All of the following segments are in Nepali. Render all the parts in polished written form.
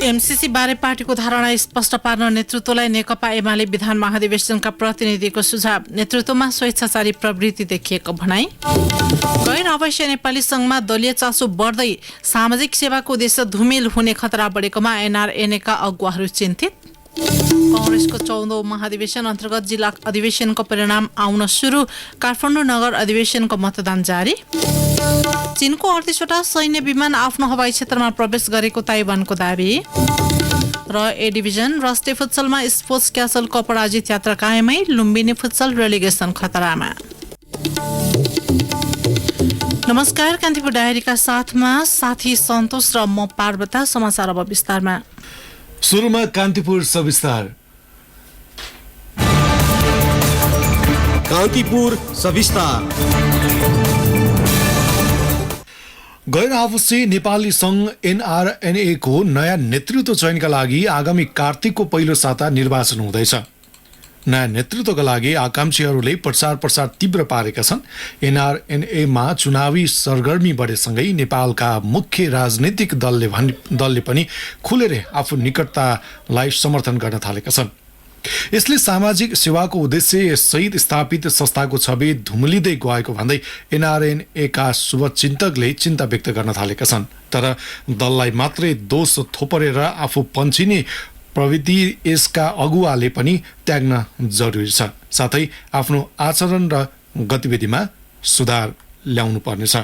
एमसीसी बारे पार्टीको धारणा स्पष्ट पार्न नेतृत्वलाई नेकपा एमाले विधान महाधिवेशनका प्रतिनिधिको सुझाव। नेतृत्वमा स्वेच्छाचारी प्रवृत्ति देखिएको भनाई। गैर अवश्य नेपाली संघमा दलीय चासो बढ्दै सामाजिक सेवाको उद्देश्य धुमिल हुने खतरा बढेकोमा एनआरएनएका अगुवाहरू चिन्तित। कांग्रेसको 14औं महाधिवेशन अन्तर्गत जिल्ला अधिवेशनको परिणाम आउन सुरु। काठमाडौँ नगर अधिवेशनको मतदान जारी। चीनको 38वटा सैन्य विमान आफ्नो हवाई क्षेत्रमा प्रवेश गरेको ताइवानको दाबी। र ए डिभिजन राष्ट्रिय फुटसलमा स्पोर्ट्स क्यासलको अपराजित यात्रा कायमै। लुम्बिनी फुटसल रेलिगेसन खतरामा। नमस्कार, कान्तिपुर डायरीका साथमा साथी सन्तोष र म पार्वता। समाचार अब विस्तारमा। सुरुमा कान्तिपुर सविस्तार। कान्तिपुर सविस्तार। गैर आवासीय नेपाली संघ एनआरएनए को नयाँ नेतृत्व चयनका लागि आगामी कार्तिकको पहिलो साता निर्वाचन हुँदैछ। नयाँ नेतृत्वका लागि आकांक्षीहरूले प्रचार तीव्र पारेका छन्। एनआरएनएमा चुनावी सरगर्मी बढेसँगै नेपालका मुख्य राजनीतिक दलले पनि खुलेर आफू निकटतालाई समर्थन गर्न थालेका छन्। यसले सामाजिक सेवाको उद्देश्य सहित स्थापित संस्थाको छवि धुमलिँदै गएको भन्दै एनआरएनएका शुभचिन्तकले चिन्ता व्यक्त गर्न थालेका छन्। तर दललाई मात्रै दोष थोपरेर आफू पन्छिने प्रवृत्ति यसका अगुवाले पनि त्याग्न जरुरी छ। साथै आफ्नो आचरण र गतिविधिमा सुधार ल्याउनु पर्नेछ।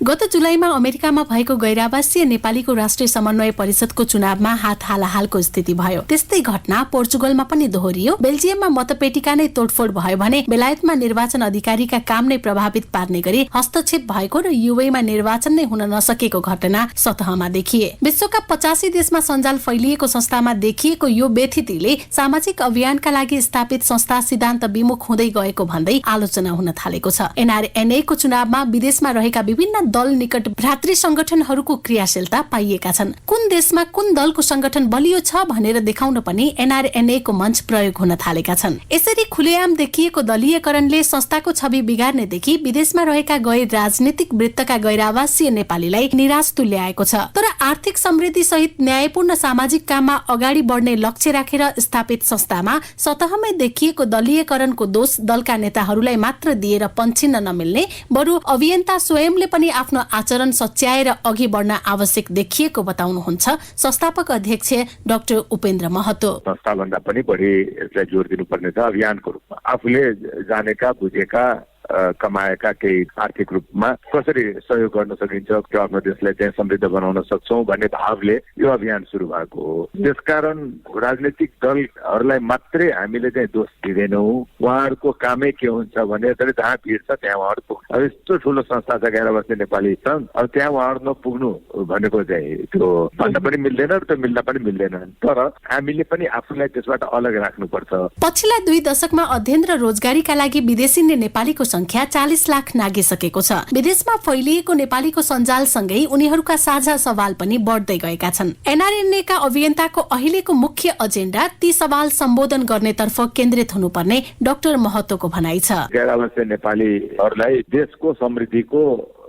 गत जुलाईमा अमेरिकामा भएको गैरावासीय नेपालीको राष्ट्रिय समन्वय परिषदको चुनावमा हात हालाहालको स्थिति भयो। त्यस्तै घटना पोर्चुगलमा पनि दोहोरियो। बेल्जियममा मतपेटिका नै तोडफोड भयो भने बेलायतमा निर्वाचन अधिकारीका काम नै प्रभावित पार्ने गरी हस्तक्षेप भएको र युएमा निर्वाचन नै हुन नसकेको घटना सतहमा देखिए। विश्वका 85 देशमा सञ्जाल फैलिएको संस्थामा देखिएको यो व्यथितिले सामाजिक अभियानका लागि स्थापित संस्था सिद्धान्त विमुख हुँदै गएको भन्दै आलोचना हुन थालेको छ। एनआरएनए को चुनावमा विदेशमा रहेका विभिन्न दल निकट भ्रातृ संगठनहरूको क्रियाशीलता पाइएका छन्। कुन देशमा कुन दलको संगठन बलियो छ भनेर देखाउन पनि एनआरएनए को मञ्च प्रयोग हुन थालेका छन्। यसरी खुलेआम देखिएको दलीयकरणले संस्थाको छवि बिगार्नेदेखि विदेशमा रहेका गैर राजनीतिक वृत्तका गैर आवासीय नेपालीलाई निराश तुल्याएको छ। तर आर्थिक समृद्धि सहित न्यायपूर्ण सामाजिक काममा अगाडि बढ्ने लक्ष्य राखेर स्थापित संस्थामा सतहमै देखिएको दलीयकरणको दोष दलका नेताहरूलाई मात्र दिएर पन्छिन्न नमिल्ने, बरु अभियन्ता स्वयंले पनि आफ्नो आचरण सच्याएर अघि बढ्न आवश्यक देखिएको बताउनुहुन्छ संस्थापक अध्यक्ष डाक्टर उपेन्द्र महतो। संस्थाभन्दा पनि बढी यसलाई जोड दिनुपर्ने छ। अभियानको रूपमा आफूले जानेका बुझेका कमाएका केही आर्थिक रूपमा कसरी सहयोग गर्न सकिन्छ, त्यो आफ्नो देशलाई चाहिँ समृद्ध बनाउन सक्छौं भन्ने भावले यो अभियान सुरु भएको हो। त्यसकारण राजनीतिक दलहरूलाई मात्रै हामीले चाहिँ दोष दिँदैनौँ। उहाँहरूको कामै के हुन्छ भने जहाँ भिड छ त्यहाँ उहाँहरू पुग्छ। अब यस्तो ठुलो संस्था छ गैर आवासीय नेपाली संघ, अब त्यहाँ उहाँहरू नपुग्नु भनेको चाहिँ त्यो भन्न पनि मिल्दैन र त्यो मिल्न पनि मिल्दैन। तर हामीले पनि आफूलाई त्यसबाट अलग राख्नुपर्छ। पछिल्ला 2 दशकमा अध्ययन र रोजगारीका लागि विदेशी नेपालीको संख्या 40 लाख नागिसकेको छ। विदेशमा फैलिएको नेपालीको सञ्जालसँगै उनीहरूका साझा सवाल पनि बढ्दै गएका छन्। एनआरएनएका अभियन्ताको अहिलेको मुख्य एजेन्डा ती सवाल सम्बोधन गर्नेतर्फ केन्द्रित हुनुपर्ने डाक्टर महतोको भनाइ छ। गैर आवासीय नेपालीहरूलाई देशको समृद्धिको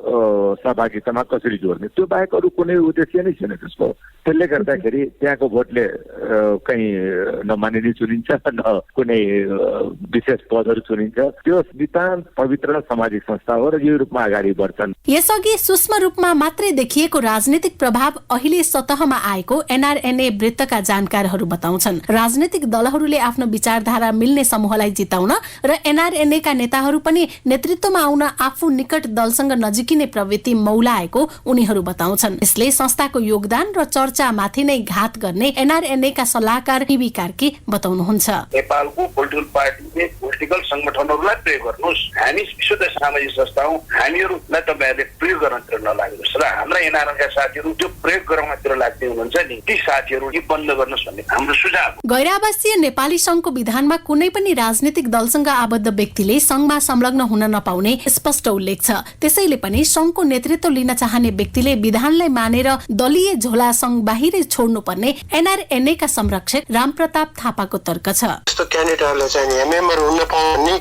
सहभागितामा कसरी जोड्ने, त्यो बाहेक अरू कुनै उद्देश्य नै छैन त्यसको। त्यसले गर्दाखेरि त्यहाँको भोटले कहीँ नमानिने चुनिन्छ, न कुनै विशेष पदहरू चुनिन्छ। त्यो नितान्त पवित्र सामाजिक संस्था हो र यो रूपमा अगाडि बढ्छन्। यसअघि सूक्ष्म रूपमा मात्रै देखिएको राजनीतिक प्रभाव अहिले सतहमा आएको एनआरएनए वृत्तका जानकारहरू बताउँछन्। राजनीतिक दलहरूले आफ्नो विचारधारा मिल्ने समूहलाई जिताउन र एनआरएनएका नेताहरू पनि नेतृत्वमा आउन आफू निकट दलसँग नजिकिने प्रवृत्ति मौलाएको उनीहरू बताउँछन्। यसले संस्थाको योगदान र चर्चा माथि नै घात गर्ने एनआरएनए का सल्लाहकार टिबी कार्की बताउनुहुन्छ। नेपालको पोलिटिकल पार्टीले पोलिटिकल संगठनहरूलाई प्रयोग गर्नुहोस्। हामी विशुद्ध सामाजिक संस्था हौं, हामीहरूलाई तपाईहरुले प्रयोग गर्नतिर नलाग्नुहोस् र हाम्रा एनआरएनएका साथीहरू जो प्रयोग गराउनतिर लाग्दै हुनुहुन्छ नि, ती साथीहरू यी बन्द गर्नुहोस् भन्ने हाम्रो सुझाव। गैर आवासीय नेपाली संघको विधानमा कुनै पनि राजनीतिक दलसँग आबद्ध व्यक्तिले संघमा संलग्न हुन नपाउने स्पष्ट उल्लेख छ। त्यसैले पनि संघको नेतृत्व लिन चाहने व्यक्तिले विधानलाई मानेर दलीय झोला संघ बाहिरै छोड्नुपर्ने एनआरएनए का संरक्षक रामप्रताप थापाको तर्क छ। यस्तो क्यान्डिडेटहरुले चाहिँ मेम्बर हुन पाउने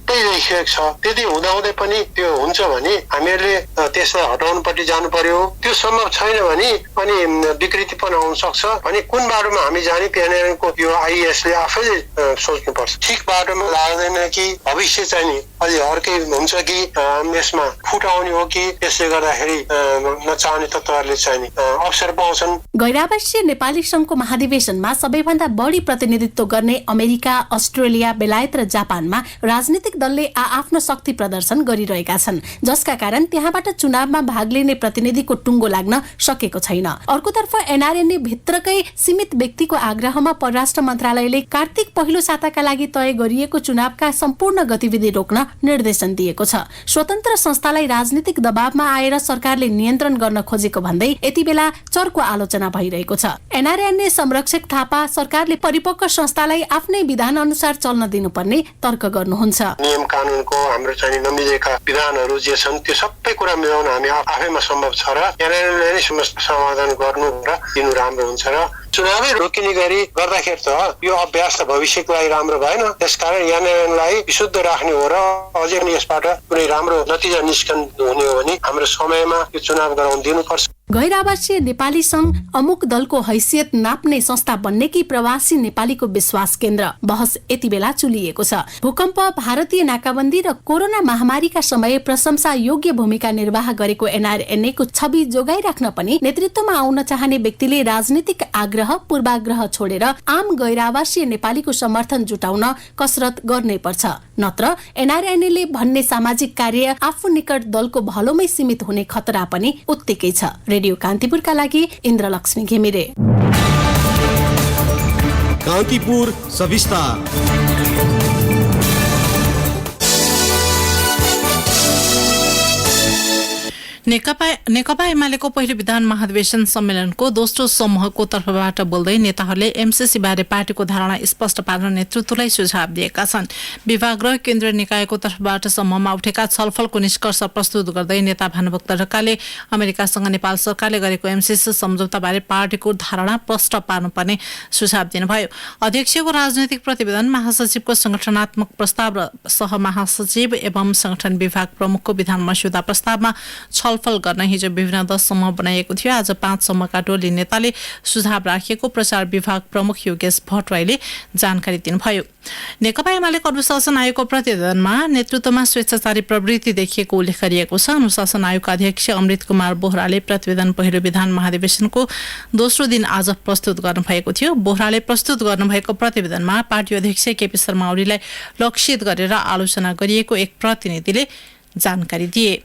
छुट्टै देखिएको छ। त्यति हुँदाहुँदै पनि त्यो हुन्छ भने हामीहरूले त्यसलाई हटाउनुपट्टि जानु पर्यो। त्यो सम्भव छैन भने अनि विकृतिपन आउन सक्छ भने कुन बाटोमा हामी जाने PNRN को यो आइएसले आफैले सोच्नुपर्छ। ठिक बाटोमा लाग्दैन कि भविष्य चाहिँ नि अलि अर्कै हुन्छ कि यसमा फुट आउने हो कि त्यसले गर्दाखेरि नचाहने तत्त्वहरूले चाहिँ नि अवसर पाउँछन्। गैर-आवासीय नेपाली संघको महाधिवेशनमा सबैभन्दा बढी प्रतिनिधित्व गर्ने अमेरिका, अस्ट्रेलिया, बेलायत र जापानमा राजनीतिक दलले आफ्नो शक्ति प्रदर्शन गरिरहेका छन्, जसका कारण त्यहाँबाट चुनावमा भाग लिने प्रतिनिधिको टुङ्गो लाग्न सकेको छैन। अर्कोतर्फ NRN भित्रकै सीमित व्यक्तिको आग्रहमा परराष्ट्र मन्त्रालयले कार्तिक पहिलो साताका लागि तय गरिएको चुनावका सम्पूर्ण गतिविधि रोक्न निर्देशन दिएको छ। स्वतन्त्र संस्थालाई राजनीतिक दबावमा आएर सरकारले नियन्त्रण गर्न खोजेको भन्दै यति बेला चर्को आलोचना भइरहेको छ। NRN संरक्षक थापा सरकारले परिपक्व संस्थालाई आफ्नै विधान अनुसार चल्न दिनुपर्ने तर्क गर्नुहुन्छ। नियम कानुनको हाम्रो चाहिँ नमिलेका विधानहरू जे छन् त्यो सबै कुरा मिलाउन हामी आफैमा सम्भव छ र NRN नै समस्या समाधान गर्नु र दिनु राम्रो हुन्छ र चुनावै रोकिने गरी गर्दाखेरि त यो अभ्यास त भविष्यको लागि राम्रो भएन। त्यसकारण NRNलाई विशुद्ध राख्ने हो र अझै पनि यसबाट कुनै राम्रो नतिजा निस्कन हुने हो भने हाम्रो समयमा यो चुनाव गराउन दिनुपर्छ। गैर-आवासीय नेपाली संघ अमुक दलको हैसियत नाप्ने संस्था बन्ने कि प्रवासी नेपालीको विश्वास केन्द्र, बहस यति बेला चुलिएको छ। भूकम्प, भारतीय नाकाबन्दी र कोरोना महामारीका समय प्रशंसा योग्य भूमिका निर्वाह गरेको NRN को छवि जोगाइराख्न पनि नेतृत्वमा आउन चाहने व्यक्तिले राजनीतिक आग्रह पूर्वाग्रह छोडेर आम गैर-आवासीय नेपालीको समर्थन जुटाउन कसरत गर्नै पर्छ। नत्र NRN भन्ने सामाजिक कार्य आफू निकट दलको भलोमै सीमित हुने खतरा पनि उत्तिकै छ। रेडियो कान्तिपुरका लागि इन्द्रलक्ष्मी घिमिरे। कान्तिपुर सविस्तार। नेकपा एमालेको पहिलो विधान महाधिवेशन सम्मेलनको दोस्रो समूहको तर्फबाट बोल्दै नेताहरूले MCC बारे पार्टीको धारणा स्पष्ट पार्न नेतृत्वलाई सुझाव दिएका छन्। विभाग र केन्द्रीय निकायको तर्फबाट समूहमा उठेका छलफलको निष्कर्ष प्रस्तुत गर्दै नेता भानुभक्त ढकालले अमेरिकासँग नेपाल सरकारले गरेको MCC सम्झौताबारे पार्टीको धारणा प्रष्ट पार्नुपर्ने सुझाव दिनुभयो। अध्यक्षको राजनैतिक प्रतिवेदन, महासचिवको संगठनात्मक प्रस्ताव र सहमहासचिव एवं संगठन विभाग प्रमुखको विधान मस्यौदा प्रस्तावमा छलफल गर्न हिजो विभिन्न 10 समूह बनाइएको थियो। आज 5 समूहका टोली नेताले सुझाव राखिएको प्रचार विभाग प्रमुख योगेश भट्टराईले जानकारी दिनुभयो। नेकपा एमालेको अनुशासन आयोगको प्रतिवेदनमा नेतृत्वमा स्वेच्छाचारी प्रवृत्ति देखिएको उल्लेख गरिएको छ। अनुशासन आयोगका अध्यक्ष अमृत कुमार बोहराले प्रतिवेदन पहिलो विधान महाधिवेशनको दोस्रो दिन आज प्रस्तुत गर्नुभएको थियो। बोहराले प्रस्तुत गर्नुभएको प्रतिवेदनमा पार्टी अध्यक्ष केपी शर्मा ओलीलाई लक्षित गरेर आलोचना गरिएको एक प्रतिनिधिले जानकारी दिए।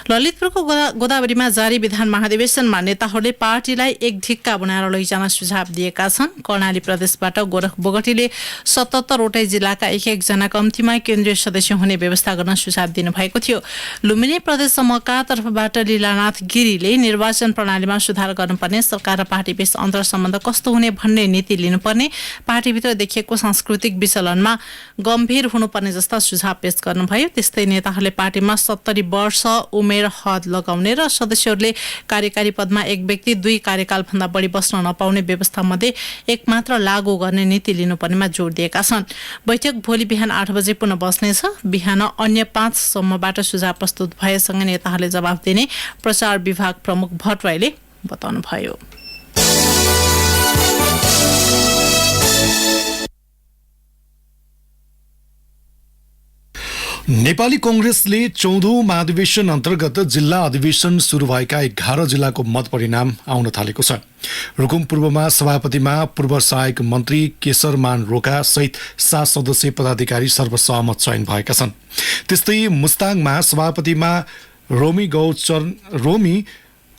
ललितपुरको गोदावरीमा जारी विधान महाधिवेशनमा नेताहरूले पार्टीलाई एक ढिक्का बनाएर लैजान सुझाव दिएका छन्। कर्णाली प्रदेशबाट गोरख बोगटीले 77 वटै जिल्लाका एक जना कम्तीमा केन्द्रीय सदस्य हुने व्यवस्था गर्न सुझाव दिनुभएको थियो। लुम्बिनी प्रदेश समूहका तर्फबाट लीलानाथ गिरीले निर्वाचन प्रणालीमा सुधार गर्नुपर्ने, सरकार र पार्टीबीच अन्तर सम्बन्ध कस्तो हुने भन्ने नीति लिनुपर्ने, पार्टीभित्र देखिएको सांस्कृतिक विचलनमा गम्भीर हुनुपर्ने जस्ता सुझाव पेश गर्नुभयो। त्यस्तै नेताहरूले पार्टीमा 70 वर्ष उमेर हद लगाउने र सदस्यहरूले कार्यकारी पदमा एक व्यक्ति 2 कार्यकालभन्दा बढी बस्न नपाउने व्यवस्था मध्ये एक मात्र लागू गर्ने नीति लिनुपर्नेमा जोड दिएका छन्। बैठक भोलि बिहान 8 बजे पुनः बस्नेछ। बिहान अन्य 5 समूहबाट सुझाव प्रस्तुत भएसँगै नेताहरूले जवाफ दिने प्रचार विभाग प्रमुख भट्टराईले बताउनुभयो। नेपाली कांग्रेसले 14औं महाधिवेशन अन्तर्गत जिल्ला अधिवेशन सुरु भएका 11 जिल्लाको मत परिणाम आउन थालेको छ। रुकुम पूर्वमा सभापतिमा पूर्व सहायक मन्त्री केशरमान रोका सहित 7 सदस्यीय पदाधिकारी सर्वसहमत चयन भएका छन्। त्यस्तै मुस्ताङमा सभापतिमा रोमी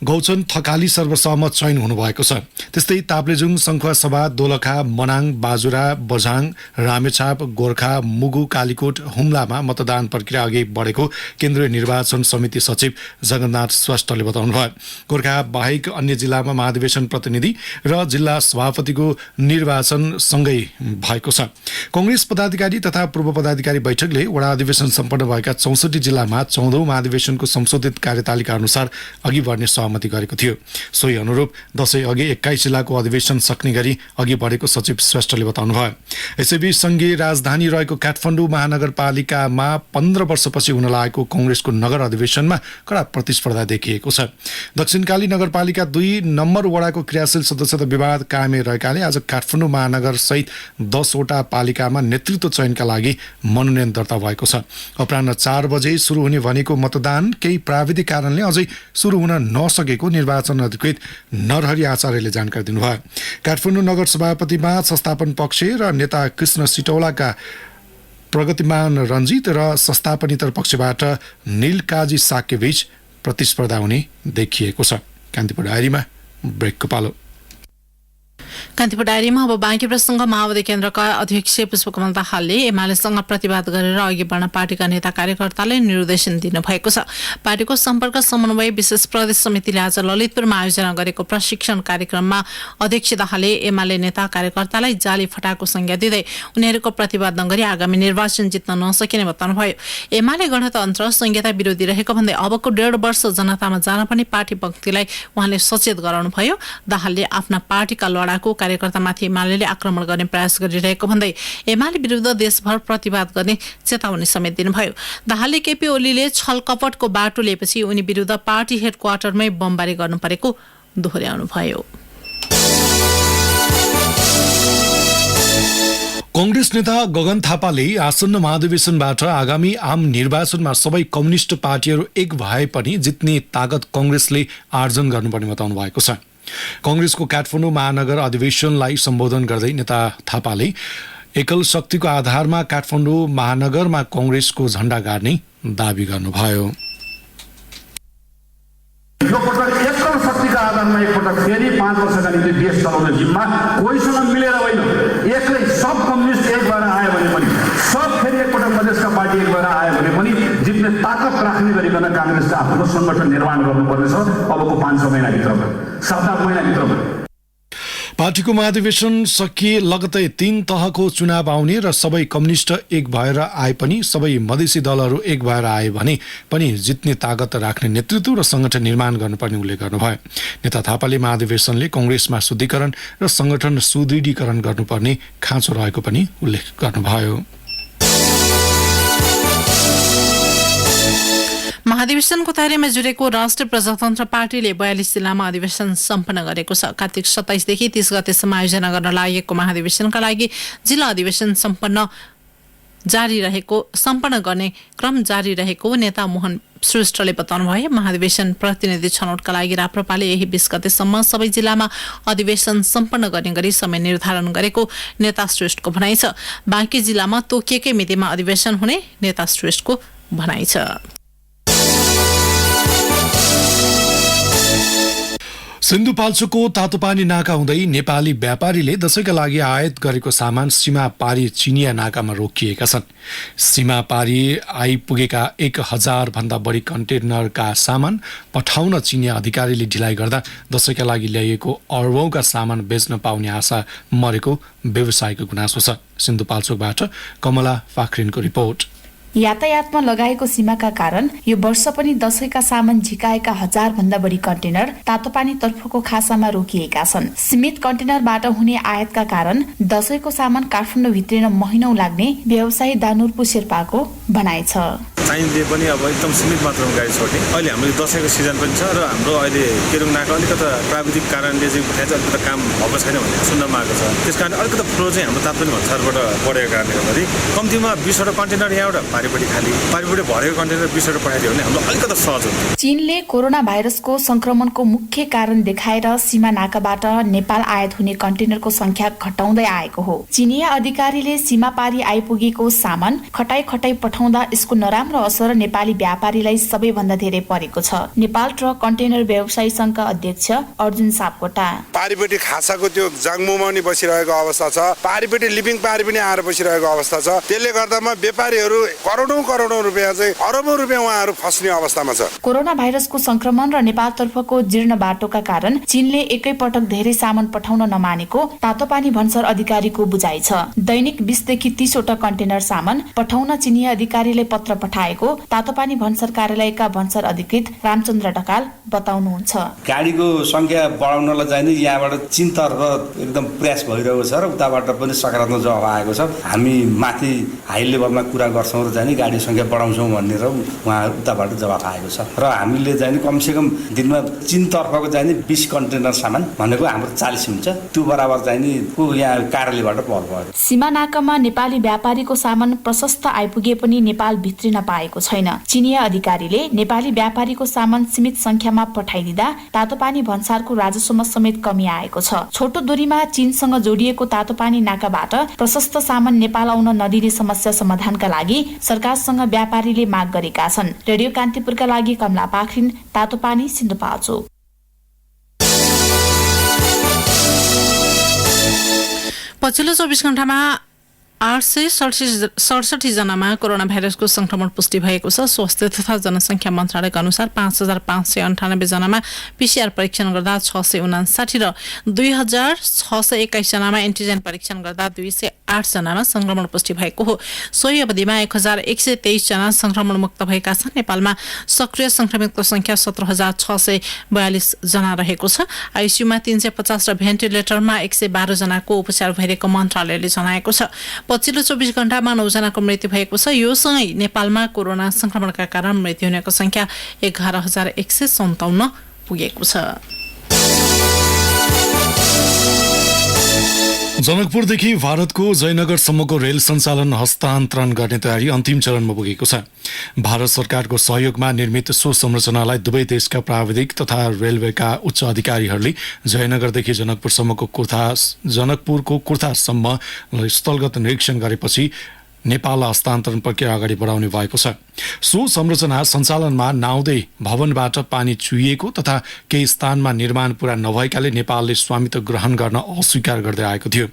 गौचन थकाली सर्वसहमत चयन हुनुभएको छ। त्यस्तै ताप्लेजुङ, सङ्खुवासभा, दोलखा, मनाङ, बाजुरा, बझाङ, रामेछाप, गोर्खा, मुगु, कालीकोट, हुम्लामा मतदान प्रक्रिया अघि बढेको केन्द्रीय निर्वाचन समिति सचिव जगन्नाथ श्रेष्ठले बताउनुभयो। गोर्खा बाहेक अन्य जिल्लामा महाधिवेशन प्रतिनिधि र जिल्ला सभापतिको निर्वाचन सँगै भएको छ। कांग्रेस पदाधिकारी तथा पूर्व पदाधिकारी बैठकले वडा अधिवेशन सम्पन्न भएका 64 जिल्लामा 14औं महाधिवेशनको संशोधित कार्यतालिका अनुसार अघि बढ्ने सहमति गरेको थियो। सोही अनुरूप दशैं अघि 21 जिल्लाको अधिवेशन सक्ने गरी अघि बढेको सचिव श्रेष्ठले बताउनुभयो। यसैबीच संघीय राजधानी रहेको काठमाडौँ महानगरपालिकामा 15 वर्षपछि हुन लागेको कांग्रेसको नगर अधिवेशनमा कडा प्रतिस्पर्धा देखिएको छ। दक्षिणकाली नगरपालिका 2 नम्बर वडाको क्रियाशील सदस्यता विवाद कायमै रहेकाले आज काठमाडौँ महानगर सहित 10 वटा पालिकामा नेतृत्व चयनका लागि मनोनयन दर्ता भएको छ। अपराह्न 4 बजे सुरु हुने भनेको मतदान केही प्राविधिक कारणले अझै सुरु हुन नसकेको निर्वाचन अधिकृत नरहरि आचार्यले जानकारी दिनुभयो। काठमाडौँ नगर सभापतिमा संस्थापन पक्ष र नेता कृष्ण सिटौलाका प्रगतिमान रञ्जित र संस्थापनेतर पक्षबाट नीलकाजी साक्यबीच प्रतिस्पर्धा हुने देखिएको छ। कान्तिपुर डायरीमा ब्रेकको पालो। कान्तिपुर डायरीमा अब बाँकी प्रसङ्ग। माओवादी केन्द्रका अध्यक्ष पुष्पकमल दाहालले एमालेसँग प्रतिवाद गरेर अघि बढ्न पार्टीका नेता कार्यकर्तालाई निर्देशन दिनुभएको छ। पार्टीको सम्पर्क समन्वय विशेष प्रदेश समितिले आज ललितपुरमा आयोजना गरेको प्रशिक्षण कार्यक्रममा अध्यक्ष दाहालले एमाले नेता कार्यकर्तालाई जाली फटाको संज्ञा दिँदै उनीहरूको प्रतिवाद नगरी आगामी निर्वाचन जित्न नसकिने बताउनुभयो। एमाले गणतन्त्र संहिता विरोधी रहेको भन्दै अबको 1.5 वर्ष जनतामा जान पनि पार्टी पंक्तिलाई उहाँले सचेत गराउनुभयो। दाहालले आफ्ना पार्टीका लडाकु कार्यकर्तामाथि एमाले आक्रमण गर्ने प्रयास गरिरहेको भन्दै एमाले विरुद्ध देशभर प्रतिवाद गर्ने चेतावनी समेत दिनुभयो। दाहालले केपी ओलीले छल कपटको बाटो लिएपछि उनी विरुद्ध पार्टी हेडक्वार्टरमै बमबारी गर्नु परेको दोहोर्याउनुभयो। कांग्रेस नेता गगन थापाले आसन्न महाधिवेशनबाट आगामी आम निर्वाचनमा सबै कम्युनिस्ट पार्टीहरू एक भए पनि जित्ने तागत कांग्रेसले आर्जन गर्नुपर्ने बताउनु भएको छ। कांग्रेसको काठमाडौँ महानगर अधिवेशनलाई सम्बोधन गर्दै नेता थापाले एकल शक्तिको आधारमा काठमाडौँ महानगरमा कांग्रेसको झण्डा गाड्ने दावी गर्नुभयो। यो पटक एकल शक्तिका आधारमा एकपटक फेरि 5 वर्षका निम्ति देश चलाउने जिम्मा कोहीसँग मिलेर होइन, एक्लै सब कम्युनिस्ट एक भएर आयो भने पनि, सब फेरि एकपटक मधेसका पार्टी एक भएर आयो भने पनि जित्ने ताकत राख्ने गरिकन कांग्रेसले आफ्नो संगठन निर्माण गर्नुपर्नेछ। अबको 5-6 महिनाभित्रमा, 7-8 महिनाभित्रमा पार्टीको महाधिवेशन सकिए लगतै 3 तहको चुनाव आउने र सबै कम्युनिस्ट एक भएर आए पनि सबै मधेसी दलहरू एक भएर आए भने पनि जित्ने तागत राख्ने नेतृत्व र संगठन निर्माण गर्नुपर्ने उल्लेख गर्नुभयो। नेता थापाले महाधिवेशनले कांग्रेसमा शुद्धिकरण र संगठन सुदृढीकरण गर्नुपर्ने खाँचो रहेको पनि उल्लेख गर्नुभयो। महाधिवेशनको तयारीमा जुटेको राष्ट्रिय प्रजातन्त्र पार्टीले 42 जिल्लामा अधिवेशन सम्पन्न गरेको छ। कार्तिक 27 देखि 30 गतेसम्म आयोजना गर्न लागेको महाधिवेशनका लागि जिल्ला अधिवेशन सम्पन्न गर्ने क्रम जारी रहेको नेता मोहन श्रेष्ठले बताउनुभयो। महाधिवेशन प्रतिनिधि छनौटका लागि राप्रपाले यही 20 गतेसम्म सबै जिल्लामा अधिवेशन सम्पन्न गर्ने गरी समय निर्धारण गरेको नेता श्रेष्ठको भनाइ छ। बाँकी जिल्लामा तोकिएकै मितिमा अधिवेशन हुने नेता श्रेष्ठको भनाइ छ। सिन्धुपाल्चोकको तातोपानी नाका हुँदै नेपाली व्यापारीले दशैंका लागि आयात गरेको सामान सीमा पारी चिनिया नाकामा रोकिएका छन्। सीमा पारी आइपुगेका 1000 भन्दा बढी कन्टेनरका सामान पठाउन चिनिया अधिकारीले ढिलाइ गर्दा दशैंका लागि ल्याइएको अर्बौंका सामान बेच्न पाउने आशा मरेको व्यवसायको गुनासो छ। सिन्धुपाल्चोकबाट कमला फाख्रिनको रिपोर्ट। यातायातमा लगाएको सीमाका कारण यो वर्ष पनि दशैंका सामान झिकाएका 1000 भन्दा बढी कन्टेनर तातोपानी तर्फको खासामा रोकिएका छन्। सीमित कन्टेनरबाट हुने आयातका कारण दशैंको सामान काठमाडौँ भित्रिन महिनौं लाग्ने व्यवसायी दानुरपु शेर्पाको भनाइ छ। चाहिँले पनि अब एकदम सीमित मात्रामा गाडी छोड्ने। अहिले हाम्रो दशैंको सिजन पनि छ र हाम्रो अहिले केरुङ नाका अलिकता प्राविधिक कारणले चाहिँ अलिकता काम भएको छैन भन्ने सुन्नमा आएको छ। त्यसकारण अलिकता फ्लो चाहिँ हाम्रो तात्पर्य भन्सारबाट बढेको कारणले गर्दाखेरि कम्तीमा 20वटा कन्टेनर यहाँबाट पारिपट्टि भरेको कन्टेनर 20वटा पठाइदियो भने हाम्रो अलिकता सहज हुन्छ। चीनले कोरोना भाइरसको संक्रमणको मुख्य कारण देखाएर सीमा नाकाबाट नेपाल आयात हुने कन्टेनरको संख्या घटाउँदै आएको हो। चीनिया अधिकारीले सीमा पारी आइपुगेको सामान खटाई पठाउँदा यसको नराम्रो असर नेपाली व्यापारीलाई सबैभन्दा धेरै परेको छ। नेपाल ट्रक कन्टेनर व्यवसायी संघका अध्यक्ष अर्जुन सापकोटा। पारिपट्टि खासाको त्यो जाङमुमा नि बसिरहेको अवस्था छ, पारिपट्टि लिपिङ पारी पनि आएर बसिरहेको अवस्था छ। त्यसले गर्दामा व्यापारीहरू करोडौं रुपियाँ चाहिँ अरबौं रुपियाँ उहाँहरू फस्ने अवस्थामा छ। कोरोना भाइरसको संक्रमण र नेपालतर्फको जीर्ण बाटोका कारण चीनले एकैपटक धेरै सामान पठाउन नमानेको तातोपानी भन्सर अधिकारीको बुझाइ छ। दैनिक 20 देखि 30 वटा कन्टेनर सामान पठाउन चिनिया अधिकारीले पत्र पठाए आएको तातोपानी भन्सार कार्यालयका भन्सार अधिकृत रामचन्द्र ढकाल बताउनुहुन्छ। गाडीको संख्या बढाउनलाई चाहिँ यहाँबाट चिन्तर्फ एकदम प्रयास भइरहेको छ र उताबाट पनि सकारात्मक जवाब आएको छ। हामी माथि हाई लेभलमा कुरा गर्छौँ र चाहिँ गाडी संख्या बढाउँछौँ भनेर उहाँ उताबाट जवाब आएको छ र हामीले चाहिँ कमसेकम दिनमा चिनतर्फको चाहिँ 20 कन्टेनर सामान भनेको हाम्रो 40 हुन्छ, त्यो बराबर चाहिँ यहाँ कार्यालयबाट पहल भयो। सीमा नाकामा नेपाली व्यापारीको सामान प्रशस्त आइपुगे पनि नेपाल भित्रिन पाएको छैन। चिनिया अधिकारीले नेपाली व्यापारीको सामान सीमित संख्यामा पठाइदिँदा तातोपानी भन्सारको राजस्वमा समेत कमी आएको छ। छोटो दूरीमा चीनसँग जोडिएको तातोपानी नाकाबाट प्रशस्त सामान नेपाल आउन नदिने समस्या समाधानका लागि सरकारसँग व्यापारीले माग गरेका छन्। रेडियो कान्तिपुरका लागि कमला पाखरिन, तातोपानी सिन्धुपाल्चोक। पछिल्लो 24 घण्टामा 867 जनामा कोरोना भाइरसको संक्रमण पुष्टि भएको छ। स्वास्थ्य तथा जनसंख्या मन्त्रालयका अनुसार 5598 जनामा पीसीआर परीक्षण गर्दा 659 र 2621 जनामा एन्टिजेन परीक्षण गर्दा 208 जनामा संक्रमण पुष्टि भएको हो। सोही अवधिमा 1123 जना संक्रमण मुक्त भएका छन्। नेपालमा सक्रिय संक्रमितको संख्या 17642 जना रहेको छ। आइसियुमा 350 र भेन्टिलेटरमा 112 जनाको उपचार भइरहेको मन्त्रालयले जनाएको छ। पछिल्लो 24 घण्टामा 9 जनाको मृत्यु भएको छ। यो सँगै नेपालमा कोरोना संक्रमणका कारण मृत्यु हुनेको संख्या 11157 पुगेको छ। जनकपुरदेखि भारतको जयनगरसम्मको रेल सञ्चालन हस्तान्तरण गर्ने तयारी अन्तिम चरणमा पुगेको छ। भारत सरकारको सहयोगमा निर्मित सो संरचनालाई दुवै देशका प्राविधिक तथा रेलवेका उच्च अधिकारीहरूले जयनगरदेखि जनकपुरको कुर्थासम्म स्थलगत निरीक्षण गरेपछि नेपाललाई हस्तान्तरण प्रक्रिया अगाडि बढाउने भएको छ। सो संरचना सञ्चालनमा नआउँदै भवनबाट पानी चुहिएको तथा केही स्थानमा निर्माण पूरा नभएकाले नेपालले स्वामित्व ग्रहण गर्न अस्वीकार गर्दै आएको थियो।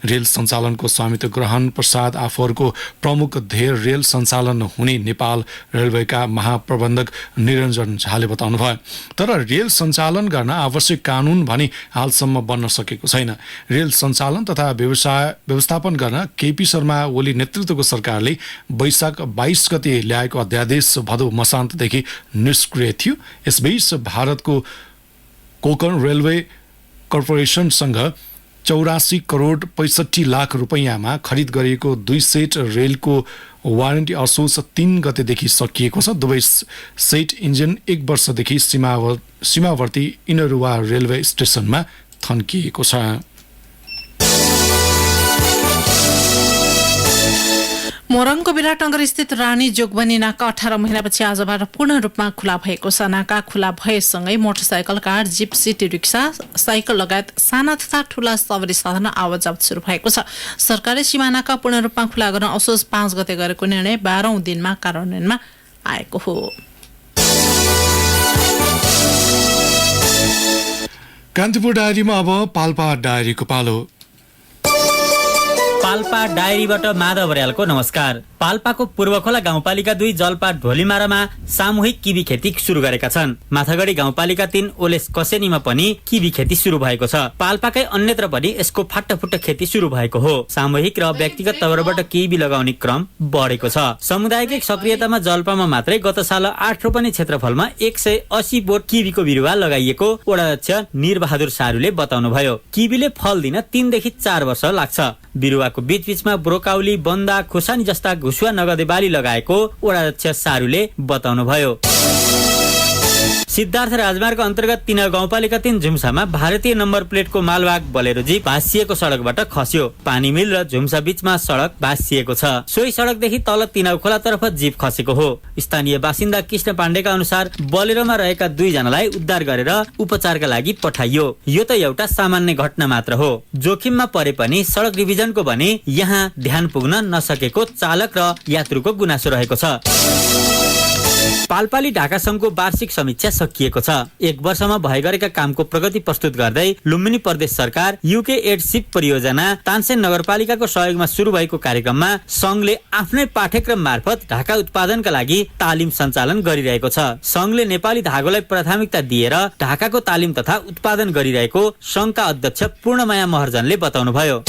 रेल सञ्चालनको स्वामित्व ग्रहण पश्चात आफूहरूको प्रमुख ध्येय रेल सञ्चालन हुने नेपाल रेलवेका महाप्रबन्धक निरञ्जन झाले बताउनुभयो। तर रेल सञ्चालन गर्न आवश्यक कानुन भने हालसम्म बन्न सकेको छैन। रेल सञ्चालन तथा व्यवस्थापन गर्न केपी शर्मा ओली नेतृत्वको सरकारले वैशाख 22 गते ल्याएको अध्यादेश भदौ मसान्तदेखि निष्क्रिय थियो। यसबीच भारतको कोंकण रेलवे कर्पोरेसनसँग 84 करोड 65 लाख रुपैयाँमा खरिद गरिएको 2 सेट रेलको वारेन्टी असोज 3 गतेदेखि सकिएको छ। दुवै सेट इन्जिन 1 वर्षदेखि सीमावर्ती इनरुवा रेलवे स्टेसनमा थन्किएको छ। मोरङको विराटनगर स्थित रानी जोगबनी नाका 18 महिनापछि आजबाट पूर्ण रूपमा खुला भएको छ। नाका खुला भएसँगै मोटरसाइकल, कार, जीप, सिटी रिक्सा, साइकल लगायत साना तथा ठूला सवारी साधन आवाजावत सुरु भएको छ। सरकारले सीमा नाका पूर्ण रूपमा खुला गर्न असोज 5 गते गरेको निर्णय 12औं दिनमा कार्यान्वयनमा आएको हो। कान्तिपुर डायरीमा अब पाल्पा डायरीको पालो। पाल्पा डायरीबाट माधव बर्यालको नमस्कार। पाल्पाको पूर्वखोला गाउँपालिका 2 जलपा ढोलीमारामा सामूहिक किवी खेती सुरु गरेका छन्। माथागढी गाउँपालिका 3 ओलेस कसेनीमा पनि किवी खेती सुरु भएको छ। पाल्पाकै अन्यत्र पनि यसको फाटफुट खेती सुरु भएको हो। सामूहिक र व्यक्तिगत तवरबाट किवी लगाउने क्रम बढेको छ। सामुदायिक सक्रियतामा जलपामा मात्रै गत साल 8 रोपनी क्षेत्रफलमा 180 बोट किवीको बिरुवा लगाइएको वडा अध्यक्ष निरबहादुर सारूले बताउनुभयो। किवीले फल दिन 3 देखि 4 वर्ष लाग्छ। बिरुवाको बीचबीचमा ब्रोकाउली, बन्दा, खोर्सानी जस्ता घुसुवा नगदे बाली लगाएको वडा अध्यक्ष सारूले बताउनुभयो। सिद्धार्थ राजमार्ग अन्तर्गत 3 गाउँपालिका 3 झुम्सामा भारतीय नम्बर प्लेटको मालवाहक बोलेरो जीप भाँसिएको सडकबाट खस्यो। पानी मिल र झुम्सा बीचमा सडक भाँसिएको छ। सोही सडकदेखि तल 3 खोलातर्फ जीप खसेको हो। स्थानीय बासिन्दा कृष्ण पाण्डेका अनुसार बोलेरोमा रहेका 2 जनालाई उद्धार गरेर उपचारका लागि पठाइयो। यो त एउटा सामान्य घटना मात्र हो। जोखिममा परे पनि सडक डिभिजनको भने यहाँ ध्यान पुग्न नसकेको चालक र यात्रुको गुनासो रहेको छ। पाल्पाली ढाका संघको वार्षिक समीक्षा सकिएको छ। 1 वर्षमा भए गरेका कामको प्रगति प्रस्तुत गर्दै लुम्बिनी प्रदेश सरकार युके एड सिप परियोजना तानसेन नगरपालिकाको सहयोगमा सुरु भएको कार्यक्रममा संघले आफ्नै पाठ्यक्रम मार्फत ढाका उत्पादनका लागि तालिम सञ्चालन गरिरहेको छ। संघले नेपाली धागोलाई प्राथमिकता दिएर ढाकाको तालिम तथा उत्पादन गरिरहेको संघका अध्यक्ष पूर्णमाया महर्जनले बताउनुभयो।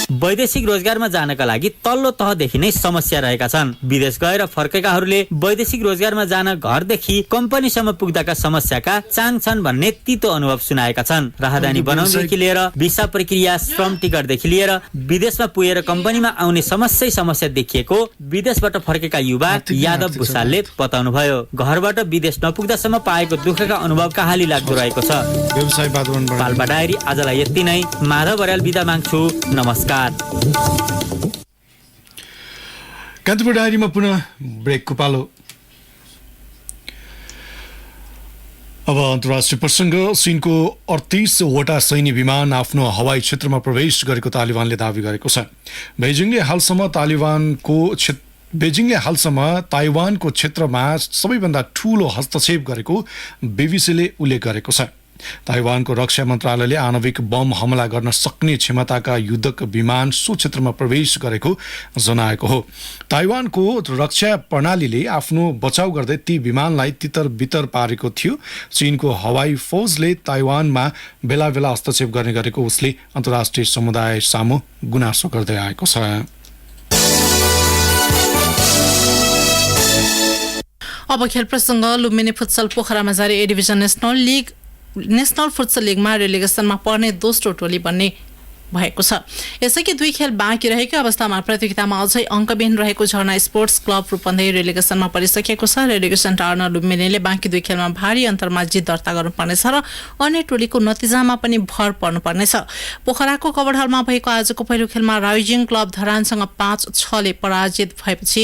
वैदेशिक रोजगारमा जानका लागि तल्लो तहदेखि नै समस्या रहेका छन्। विदेश गएर फर्केकाहरूले वैदेशिक रोजगारमा जान घरदेखि कम्पनीसम्म पुग्दाका समस्याका चाङ छन् भन्ने तीतो अनुभव सुनाएका छन्। राहदानी बनाउनदेखि लिएर भिसा प्रक्रिया, श्रम टिकटदेखि लिएर विदेशमा पुगेर कम्पनीमा आउने समस्या देखिएको विदेशबाट फर्केका युवा यादव भुसालले बताउनुभयो। घरबाट विदेश नपुग्दासम्म पाएको दुःखका अनुभव कहाली लाग्दो रहेको छ। व्यवसाय वातावरण पाल्पा डायरी आजलाई यति नै। माधव बराइल बिदा माग्छु, नमस्कार। कान्तिपुर डायरीमा पुनः ब्रेकको पालो। अब अन्तर्राष्ट्रिय प्रसङ्ग। चीनको 38 वटा सैन्य विमान आफ्नो हवाई क्षेत्रमा प्रवेश गरेको तालिबानले दावी गरेको छ। बेजिङले हालसम्म ताइवानको क्षेत्रमा सबैभन्दा ठूलो हस्तक्षेप गरेको बीबीसीले उल्लेख गरेको छ। ताइवानको रक्षा मन्त्रालयले आणविक बम हमला गर्न सक्ने क्षमताका युद्धक विमान सो क्षेत्रमा प्रवेश गरेको जनाएको हो। ताइवानको रक्षा प्रणालीले आफ्नो बचाउ गर्दै ती विमानलाई तितर बितर पारेको थियो। चीनको हवाई फौजले ताइवानमा बेला बेला हस्तक्षेप गर्ने गरेको उसले अन्तर्राष्ट्रिय समुदाय सामु गुनासो गर्दै आएको छ। अब खेल प्रसङ्ग। लुम्बिनी फुटसल पोखरामा जारी ए डिभिजन नेसनल फुटसल लिगमा रेलिगेसनमा पर्ने दोस्रो टोली बन्ने भएको छ। यसैकी 2 खेल बाँकी रहेको अवस्थामा प्रतियोगितामा अझै अङ्कविहीन रहेको झरना स्पोर्ट्स क्लब रूपन्देही रेलिगेसनमा परिसकेको छ। रेलिगेसन टार्न लुम्बिनीले बाँकी 2 खेलमा भारी अन्तरमा जित दर्ता गर्नुपर्नेछ र अन्य टोलीको नतिजामा पनि भर पर्नुपर्नेछ। पोखराको कवडहलमा भएको आजको पहिलो खेलमा राइजिङ क्लब धरानसँग 5-6 ले पराजित भएपछि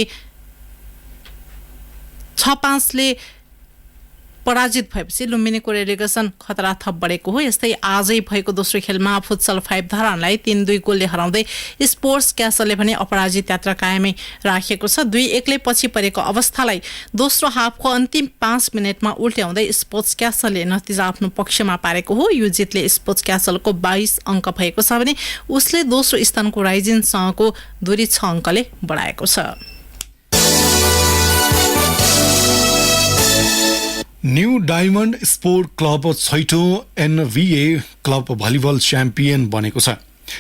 6-5 ले पराजित भएपछि लुम्बिनीको रेलिगेसन खतरा थप बढेको हो। यस्तै आजै भएको दोस्रो खेलमा फुटसल 5 धरानलाई 3-2 गोलले हराउँदै स्पोर्ट्स क्यासलले पनि अपराजित यात्रा कायमै राखेको छ। 2-1 ले पछि परेको अवस्थालाई दोस्रो हाफको अन्तिम 5 मिनेटमा उल्ट्याउँदै स्पोर्ट्स क्यासलले नतिजा आफ्नो पक्षमा पारेको हो। यो जितले स्पोर्ट्स क्यासलको 22 अङ्क भएको छ भने उसले दोस्रो स्थानको राइजिङसँगको दूरी 6 अङ्कले बढाएको छ। न्यू डायमन्ड स्पोर्ट क्लब 6औं एनभीए क्लब भलिबल च्याम्पियन बनेको छ।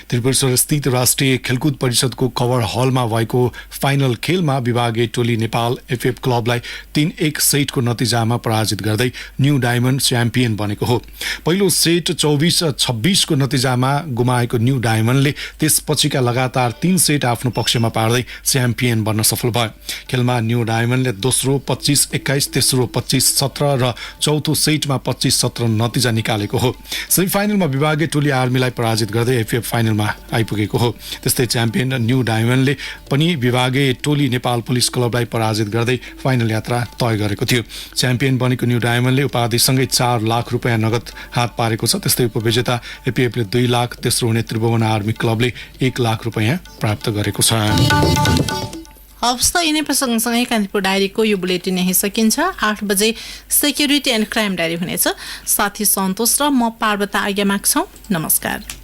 त्रिपुरेश्वर स्थित राष्ट्रिय खेलकुद परिषदको कवर हलमा भएको फाइनल खेलमा विभागीय टोली नेपाल एफएफ क्लबलाई 3-1 सेटको नतिजामा पराजित गर्दै न्यू डायमन्ड च्याम्पियन बनेको हो। पहिलो सेट 24-26 को नतिजामा गुमाएको न्यू डायमन्डले त्यसपछिका लगातार 3 सेट आफ्नो पक्षमा पार्दै च्याम्पियन बन्न सफल भयो। खेलमा न्यू डायमन्डले दोस्रो 25-21, तेस्रो 25-17 र चौथो सेटमा 25-17 नतिजा निकालेको हो। सेमिफाइनलमा विभागीय टोली आर्मीलाई पराजित गर्दै एफएफ फाइनलमा आइपुगेको हो। त्यस्तै च्याम्पियन न्यू डायमन्डले पनि विभागीय टोली नेपाल पुलिस क्लबलाई पराजित गर्दै फाइनल यात्रा तय गरेको थियो। च्याम्पियन बनेको न्यू डायमन्डले उपाधिसँगै 4 लाख रुपियाँ नगद हात पारेको छ। त्यस्तै उपविजेता एपीएफले 2 लाख, तेस्रो हुने त्रिभुवन आर्मी क्लबले 1 लाख रुपियाँ प्राप्त गरेको छ। हवस् त यिनै प्रसङ्गसँगै कान्तिपुर डायरीको यो बुलेटिन यही सकिन्छ। 8 बजे सेक्युरिटी एन्ड क्राइम डायरी हुनेछ। साथी सन्तोष र म पार्वता आज्ञा माग्छौँ। नमस्कार।